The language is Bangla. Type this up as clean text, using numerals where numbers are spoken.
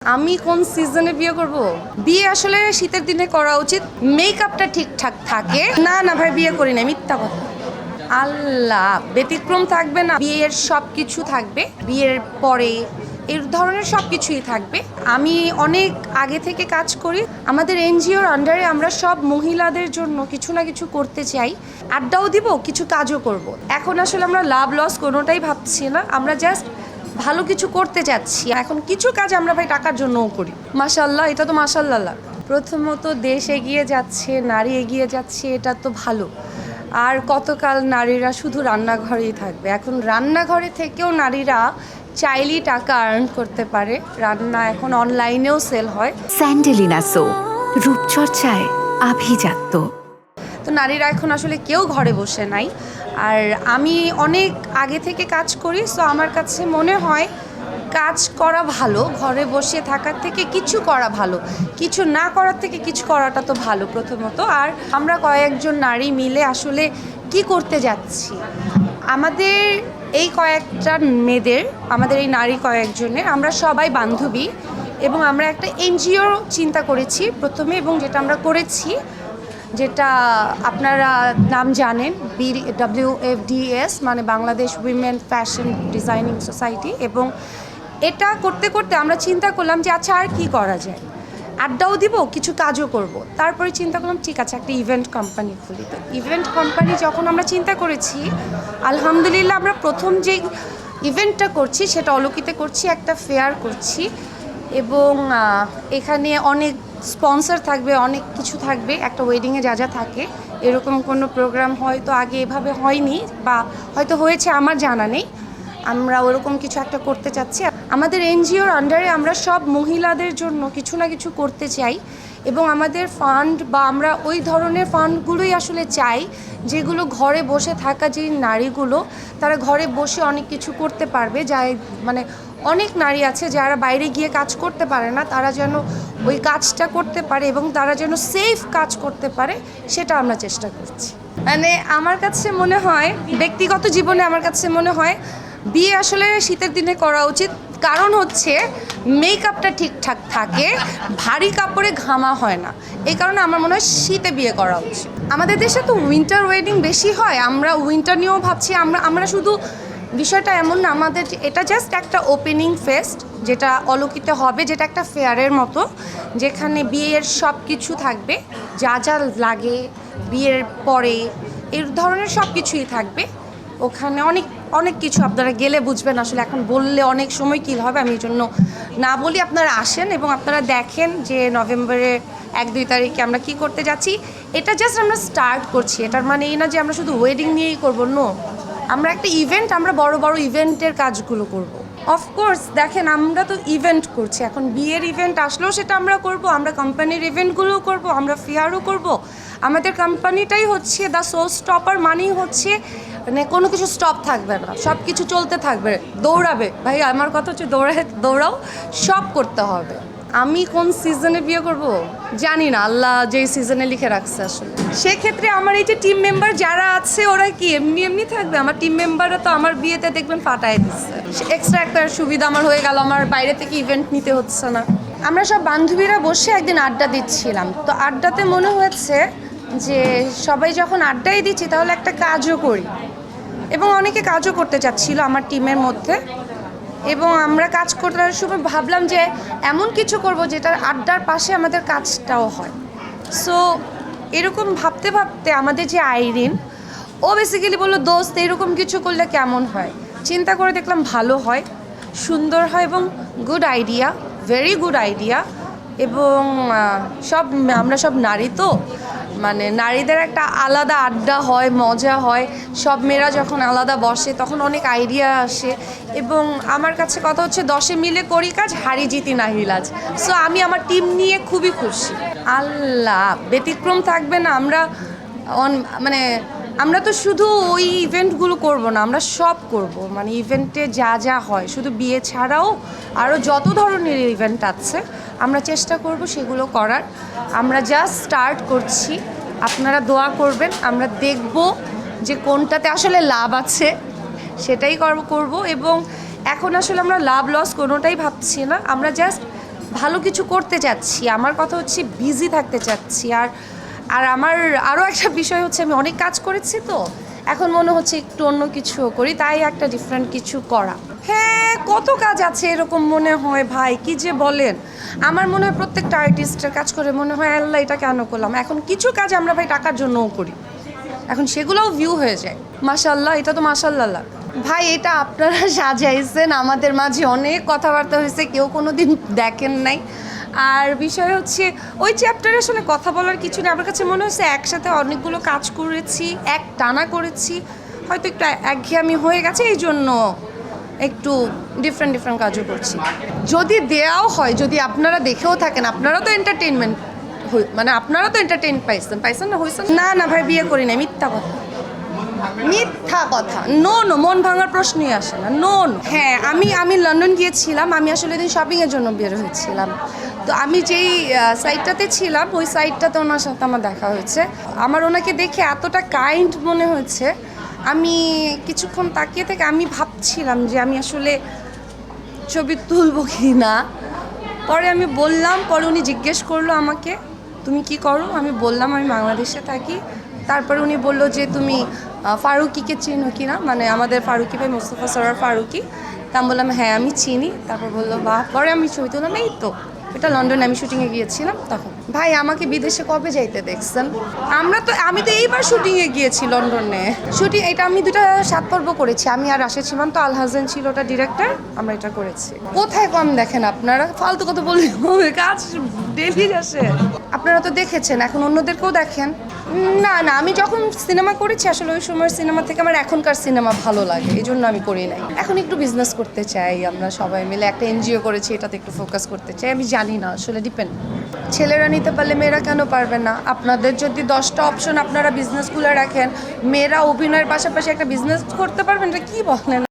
আমি কোন সিজনে বিয়ে করব? বিয়ে আসলে শীতের দিনে করা উচিত, মেকআপটা ঠিকঠাক থাকে। না না ভাই, বিয়ে করি না, মিথ্যা কথা। আল্লাহ, ব্যতিক্রম থাকবে না, বিয়ের সব কিছু থাকবে, বিয়ের পরে এর ধরনের সব কিছুই থাকবে। আমি অনেক আগে থেকে কাজ করি, আমাদের এনজিওর আন্ডারে আমরা সব মহিলাদের জন্য কিছু না কিছু করতে চাই। আড্ডাও দিব, কিছু কাজও করব। এখন আসলে আমরা লাভ লস কোনোটাই ভাবছি না, আমরা জাস্ট ভালো কিছু করতে যাচ্ছি। এখন কিছু কাজ আমরা ভাই টাকার জন্যও করি। মাশাল্লাহ, এটা তো মাশাল্লাহ। প্রথমত দেশ এগিয়ে যাচ্ছে, নারী এগিয়ে যাচ্ছে, এটা তো ভালো। আর কতকাল নারীরা শুধু রান্নাঘরেই থাকবে? এখন রান্নাঘরে থেকেও নারীরা চাইলেই টাকা আর্ন করতে পারে। রান্না এখন অনলাইনেও সেল হয়। স্যান্ডেলিনা সো, রূপচর্চায় আভিজাত্য। তো নারীরা এখন আসলে কেউ ঘরে বসে নাই। আর আমি অনেক আগে থেকে কাজ করি, সো আমার কাছে মনে হয় কাজ করা ভালো, ঘরে বসে থাকার থেকে কিছু করা ভালো। কিছু না করার থেকে কিছু করাটা তো ভালো প্রথমত। আর আমরা কয়েকজন নারী মিলে আসলে কি করতে যাচ্ছি, আমাদের এই কয়েকটা মেয়েদের, আমাদের এই নারী কয়েকজনের, আমরা সবাই বান্ধবী এবং আমরা একটা এনজিও চিন্তা করেছি প্রথমে, এবং যেটা আমরা করেছি, যেটা আপনারা নাম জানেন, WFDS মানে Bangladesh women fashion designing society. এবং এটা করতে করতে আমরা চিন্তা করলাম যে আচ্ছা আর কি করা যায়, আড্ডাও দিব, কিছু কাজও করব। তারপরে চিন্তা করলাম ঠিক আছে একটা ইভেন্ট কোম্পানি খুলি। তো ইভেন্ট কোম্পানি যখন আমরা চিন্তা করেছি, আলহামদুলিল্লাহ আমরা প্রথম যে ইভেন্টটা করছি সেটা অলৌকিতে করছি, একটা ফেয়ার করছি। এবং এখানে অনেক স্পন্সর থাকবে, অনেক কিছু থাকবে, একটা ওয়েডিংয়ে যা যা থাকে এরকম কোনো প্রোগ্রাম হয়তো আগে এভাবে হয়নি, বা হয়তো হয়েছে আমার জানা নেই। আমরা ওরকম কিছু একটা করতে চাচ্ছি। আমাদের এনজিওর আন্ডারে আমরা সব মহিলাদের জন্য কিছু না কিছু করতে চাই, এবং আমাদের ফান্ড বা আমরা ওই ধরনের ফান্ডগুলোই আসলে চাই যেগুলো ঘরে বসে থাকা যে নারীগুলো, তারা ঘরে বসে অনেক কিছু করতে পারবে। যাই মানে অনেক নারী আছে যারা বাইরে গিয়ে কাজ করতে পারে না, তারা যেন ওই কাজটা করতে পারে এবং তারা যেন সেফ কাজ করতে পারে, সেটা আমরা চেষ্টা করছি। মানে আমার কাছে মনে হয়, ব্যক্তিগত জীবনে আমার কাছে মনে হয় বিয়ে আসলে শীতের দিনে করা উচিত। কারণ হচ্ছে মেকআপটা ঠিকঠাক থাকে, ভারী কাপড়ে ঘামা হয় না। এই কারণে আমার মনে হয় শীতে বিয়ে করা উচিত। আমাদের দেশে তো উইন্টার ওয়েডিং বেশি হয়, আমরা উইন্টার নিয়েও ভাবছি। আমরা শুধু বিষয়টা এমন না, আমাদের এটা জাস্ট একটা ওপেনিং ফেস্ট যেটা অলৌকিতে হবে, যেটা একটা ফেয়ারের মতো, যেখানে বিয়ের সব কিছু থাকবে, যা যা লাগে বিয়ের পরে এর ধরনের সব কিছুই থাকবে। ওখানে অনেক অনেক কিছু আপনারা গেলে বুঝবেন, আসলে এখন বললে অনেক সময় কী হবে, আমি এই জন্য না বলি। আপনারা আসেন এবং আপনারা দেখেন যে নভেম্বরের 1-2 তারিখে আমরা কি করতে যাচ্ছি। এটা জাস্ট আমরা স্টার্ট করছি, এটার মানে এই না যে আমরা শুধু ওয়েডিং নিয়েই করবো। নো, আমরা একটা ইভেন্ট, আমরা বড় বড় ইভেন্টের কাজগুলো করব। অফকোর্স দেখেন, আমরা তো ইভেন্ট করছি, এখন বিয়ের ইভেন্ট আসলেও সেটা আমরা করব, আমরা কোম্পানির ইভেন্টগুলোও করব, আমরা ফেয়ারও করব। আমাদের কোম্পানিটাই হচ্ছে দ্য শো স্টপার, মানেই হচ্ছে মানে কোনো কিছু স্টপ থাকবে না, সব কিছু চলতে থাকবে, দৌড়াবে। ভাই আমার কথা হচ্ছে দৌড়াও, সব করতে হবে। আমি কোন সিজনে বিয়ে করব জানি না, আল্লাহ যেই সিজনে লিখে রাখছে আসলে। সেক্ষেত্রে আমার এই যে টিম মেম্বার যারা আছে, ওরা কি এমনি এমনি থাকবে? আমার টিম মেম্বাররা তো আমার বিয়েতে দেখবেন ফাটায় দিচ্ছে। এক্সট্রা একটা সুবিধা আমার হয়ে গেল, আমার বাইরে থেকে ইভেন্ট নিতে হচ্ছে না। আমরা সব বান্ধবীরা বসে একদিন আড্ডা দিচ্ছিলাম, তো আড্ডাতে মনে হয়েছে যে সবাই যখন আড্ডাই দিচ্ছি তাহলে একটা কাজও করি, এবং অনেকে কাজও করতে চাচ্ছিল আমার টিমের মধ্যে। এবং আমরা কাজ করার সময় ভাবলাম যে এমন কিছু করব যেটার আড্ডার পাশে আমাদের কাজটাও হয়। সো এরকম ভাবতে ভাবতে আমাদের যে আইরিন, ও বেসিক্যালি বললো দোস্ত এরকম কিছু করলে কেমন হয়। চিন্তা করে দেখলাম ভালো হয়, সুন্দর হয় এবং good idea, very good idea. এবং আমরা সব নারী, তো মানে নারীদের একটা আলাদা আড্ডা হয়, মজা হয়। সব মেয়েরা যখন আলাদা বসে তখন অনেক আইডিয়া আসে। এবং আমার কাছে কথা হচ্ছে 10 মিলে করি কাজ, হারি জিতি নাহিলাজ। সো আমি আমার টিম নিয়ে খুবই খুশি। আল্লাহ, ব্যতিক্রম থাকবে না। মানে আমরা তো শুধু ওই ইভেন্টগুলো করব না, আমরা সব করব। মানে ইভেন্টে যা যা হয়, শুধু বিয়ে ছাড়াও আরও যত ধরনের ইভেন্ট আছে আমরা চেষ্টা করব সেগুলো করার। আমরা জাস্ট স্টার্ট করছি, আপনারা দোয়া করবেন, আমরা দেখব যে কোনটাতে আসলে লাভ আছে সেটাই করব। এবং এখন আসলে আমরা লাভ লস কোনোটাই ভাবছি না, আমরা জাস্ট ভালো কিছু করতে চাচ্ছি, আমার কথা হচ্ছে বিজি থাকতে চাচ্ছি। আর আর আমার আরও একটা বিষয় হচ্ছে আমি অনেক কাজ করেছি, তো এখন মনে হচ্ছে একটু অন্য কিছু করি, তাই একটা ডিফারেন্ট কিছু করা। হ্যাঁ, কত কাজ আছে এরকম মনে হয় ভাই, কি যে বলেন। আমার মনে হয় প্রত্যেকটা আর্টিস্টের কাজ করে মনে হয় আল্লাহ এটা কেন করলাম। এখন কিছু কাজ আমরা ভাই টাকার জন্যও করি, এখন সেগুলোও ভিউ হয়ে যায়। মাশাল্লাহ, এটা তো মাশাল্লাহ। ভাই এটা আপনারা সাজাইছেন, আমাদের মাঝে অনেক কথাবার্তা হয়েছে, কেউ কোনো দিন দেখেন নাই। আর বিষয় হচ্ছে ওই চ্যাপ্টারে আসলে কথা বলার কিছু নেই। আমার কাছে মনে হচ্ছে একসাথে অনেকগুলো কাজ করেছি, এক টানা করেছি, হয়তো একটু একঘেয়েমি হয়ে গেছে, এই জন্য একটু ডিফারেন্ট কাজও করছি। যদি দেওয়াও হয়, যদি আপনারা দেখেও থাকেন, আপনারা তো এন্টারটেনমেন্ট, মানে আপনারা তো এন্টারটেইন পাইছেন না, হয়েছেন না ভাই, বিয়ে করি না, মিথ্যা কথা। নো, মন ভাঙার প্রশ্নই আসে না। নো, হ্যাঁ, আমি লন্ডন গিয়েছিলাম। আমি আসলে দিন শপিংয়ের জন্য বের হয়েছিলাম। তো আমি যেই সাইটটাতে ছিলাম, ওই সাইটটাতে ওনার সাথে আমার দেখা হয়েছে। আমার ওনাকে দেখে এতটা কাইন্ড মনে হয়েছে, আমি কিছুক্ষণ তাকিয়ে থেকে আমি ভাবছিলাম যে আমি আসলে ছবি তুলবো কি না। পরে আমি বললাম, পরে উনি জিজ্ঞেস করলো আমাকে, তুমি কি করো? আমি বললাম আমি বাংলাদেশে থাকি। তারপরে উনি বললো যে তুমি ফারুকিকে চিনো কি না, মানে আমাদের ফারুকি ভাই, মোস্তফা সরোয়ার ফারুকি। তা আমি বললাম হ্যাঁ আমি চিনি। তারপর বললো বাহ। পরে আমি ছবি তুললাম, এই তো এটা লন্ডনে আমি শুটিংয়ে গিয়েছিলাম তখন। ভাই আমাকে বিদেশে কবে যাইতে দেখছেন? আমি তো এইবার শুটিংয়ে গিয়েছি লন্ডনে। এটা আমি 2টা 7 পর্ব করেছি। আমি আর রাশেদ সীমান্ত, আল হাসান ছিল ওটা ডিরেক্টর, আমরা এটা করেছি। কোথায় কম দেখেন আপনারা? ফালতু কথা বললে হবে, কাজ ডেলি আসে। আপনারা তো দেখেছেন, এখন অন্যদেরকেও দেখেন। না, আমি যখন সিনেমা করেছি আসলে ওই সময়ের সিনেমা থেকে আমার এখনকার সিনেমা ভালো লাগে, এই জন্য আমি করি নাই। এখন একটু বিজনেস করতে চাই, আমরা সবাই মিলে একটা এনজিও করেছি, এটাতে একটু ফোকাস করতে চাই। আমি জানি না, আসলে ডিপেন্ড। ছেলেরা নিতে পারলে মেয়েরা কেন পারবে না? আপনাদের যদি 10টা অপশন আপনারা বিজনেসগুলো রাখেন, মেয়েরা অভিনয়ের পাশাপাশি একটা বিজনেস করতে পারবেন, এটা কি বলেন?